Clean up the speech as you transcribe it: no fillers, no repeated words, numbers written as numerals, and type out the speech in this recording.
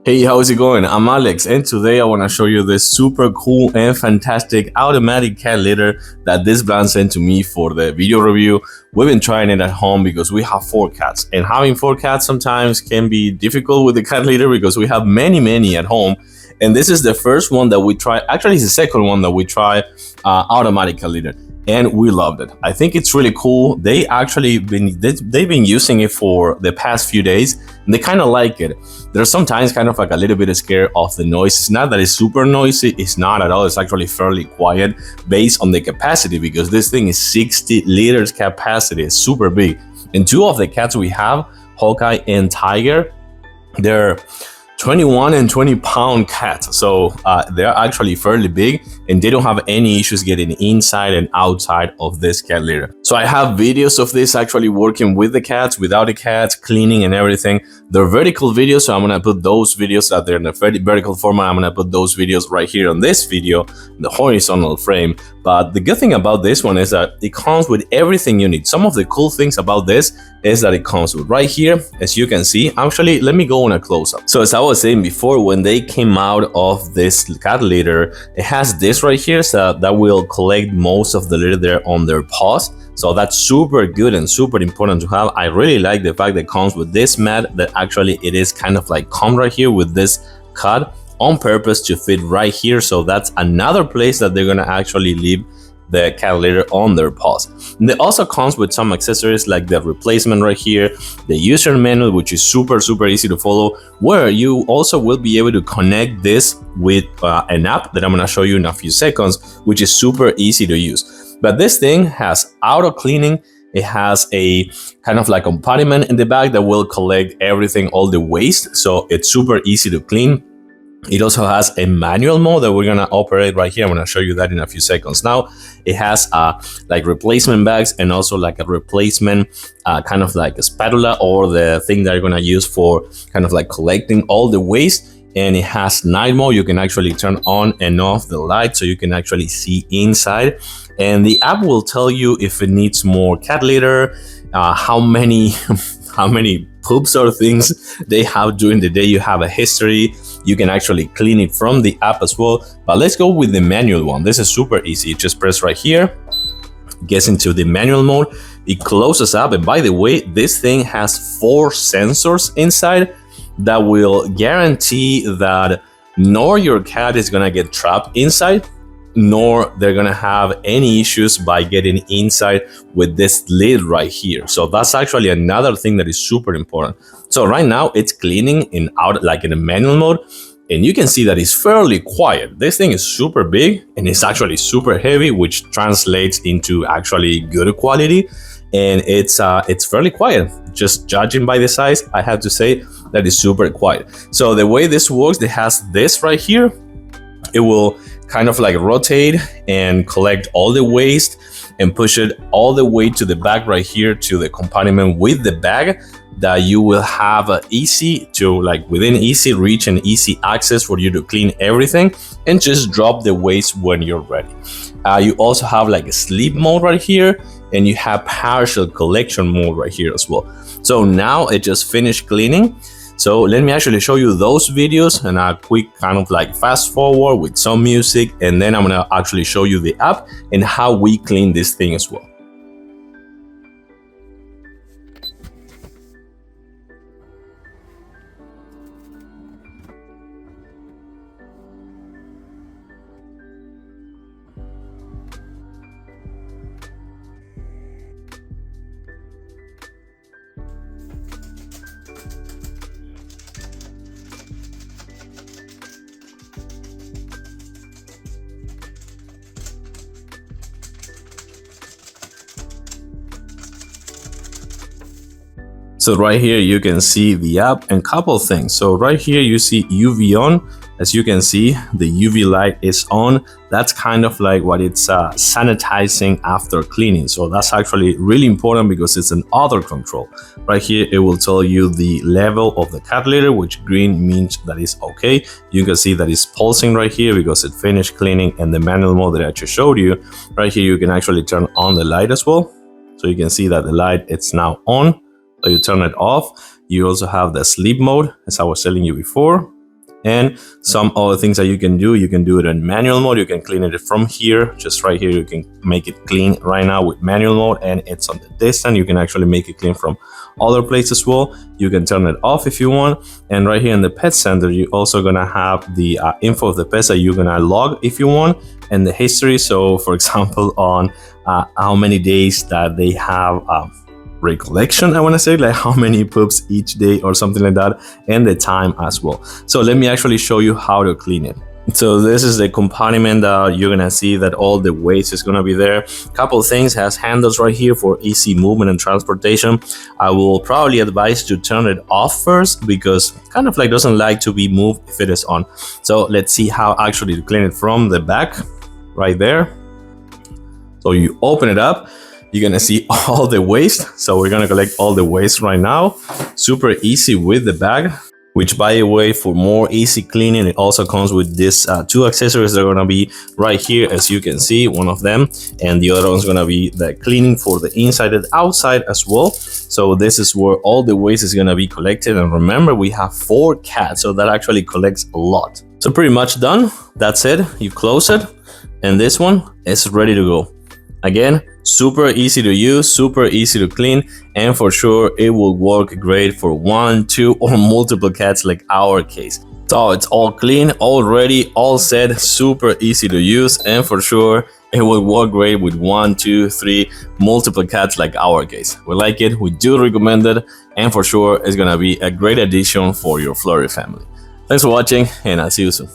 Hey, how's it going? I'm Alex, and today I want to show you this super cool and fantastic automatic cat litter that this brand sent to me for the video review. We've been trying it at home because we have 4 cats, and having 4 cats sometimes can be difficult with the cat litter because we have many at home. And this is the first one that we try. Actually, it's the second one that we try automatic cat litter, and we loved it. I think it's really cool. They've been using it for the past few days, and they kind of like it. They're sometimes kind of like a little bit scared of the noise. It's not that it's super noisy, it's not at all. It's actually fairly quiet based on the capacity, because this thing is 60 liters capacity. It's super big. And 2 of the cats we have, Hawkeye and Tiger, they're 21 and 20 pound cats, so they're actually fairly big, and they don't have any issues getting inside and outside of this cat litter. So I have videos of this actually working with the cats, without the cats, cleaning and everything. They're vertical videos, so I'm gonna put those videos that they're in a vertical format. I'm gonna put those videos right here on this video, the horizontal frame. But the good thing about this one is that it comes with everything you need. Some of the cool things about this is that it comes with right here, as you can see. Actually, let me go on a close-up. So as I was saying before, when they came out of this cat litter, it has this right here, so that will collect most of the litter there on their paws. So that's super good and super important to have. I really like the fact that it comes with this mat, that actually it is kind of like come right here with this cut on purpose to fit right here. So that's another place that they're gonna actually leave the cat litter on their paws. And it also comes with some accessories like the replacement right here, the user manual, which is super easy to follow, where you also will be able to connect this with an app that I'm gonna show you in a few seconds, which is super easy to use. But this thing has auto cleaning. It has a kind of like compartment in the back that will collect everything, all the waste, so it's super easy to clean. It also has a manual mode that we're gonna operate right here. I'm gonna show you that in a few seconds. Now, it has like replacement bags, and also like a replacement kind of like a spatula, or the thing that you're gonna use for kind of like collecting all the waste. And it has night mode. You can actually turn on and off the light so you can actually see inside. And the app will tell you if it needs more cat litter, how many poops or things they have during the day. You have a history. You can actually clean it from the app as well. But let's go with the manual one. This is super easy. You just press right here, gets into the manual mode. It closes up. And by the way, this thing has 4 sensors inside that will guarantee that nor your cat is gonna get trapped inside, nor they're gonna have any issues by getting inside with this lid right here. So that's actually another thing that is super important. So right now it's cleaning in a manual mode, and you can see that it's fairly quiet. This thing is super big, and it's actually super heavy, which translates into actually good quality. And it's fairly quiet. Just judging by the size, I have to say that is super quiet. So the way this works, it has this right here. It will kind of like rotate and collect all the waste and push it all the way to the back right here to the compartment with the bag, that you will have within easy reach and easy access for you to clean everything and just drop the waste when you're ready. You also have like a sleep mode right here, and you have partial collection mode right here as well. So now it just finished cleaning. So let me actually show you those videos and a quick kind of like fast forward with some music, and then I'm gonna actually show you the app and how we clean this thing as well. So right here, you can see the app and couple things. So right here, you see UV on. As you can see, the UV light is on. That's kind of like what it's sanitizing after cleaning. So that's actually really important because it's an odor control. Right here, it will tell you the level of the cat litter, which green means that it's okay. You can see that it's pulsing right here because it finished cleaning, and the manual mode that I just showed you. Right here, you can actually turn on the light as well. So you can see that the light, it's now on. So you turn it off. You also have the sleep mode, as I was telling you before. And some other things that you can do it in manual mode. You can clean it from here, just right here. You can make it clean right now with manual mode, and it's on the distance. You can actually make it clean from other places as well. You can turn it off if you want. And right here in the pet center, you're also gonna have the info of the pets that you're gonna log if you want, and the history. So for example, on how many days that they have recollection, I want to say, like how many poops each day or something like that, and the time as well. So let me actually show you how to clean it. So this is the compartment that you're gonna see that all the waste is gonna be there. Couple things, has handles right here for easy movement and transportation. I will probably advise to turn it off first, because kind of like doesn't like to be moved if it is on. So let's see how actually to clean it from the back right there. So you open it up, you're gonna see all the waste. So we're gonna collect all the waste right now. Super easy with the bag, which by the way, for more easy cleaning, it also comes with this two accessories that are gonna be right here, as you can see, one of them, and the other one's gonna be the cleaning for the inside and outside as well. So this is where all the waste is gonna be collected. And remember, we have 4 cats, so that actually collects a lot. So pretty much done. That's it. You close it, and this one is ready to go. Again, super easy to use, super easy to clean, and for sure it will work great for 1, 2, or multiple cats like our case. So it's all clean, all ready, all set, super easy to use, and for sure it will work great with 1, 2, 3 multiple cats like our case. We like it, we do recommend it, and for sure it's gonna be a great addition for your furry family. Thanks for watching, and I'll see you soon.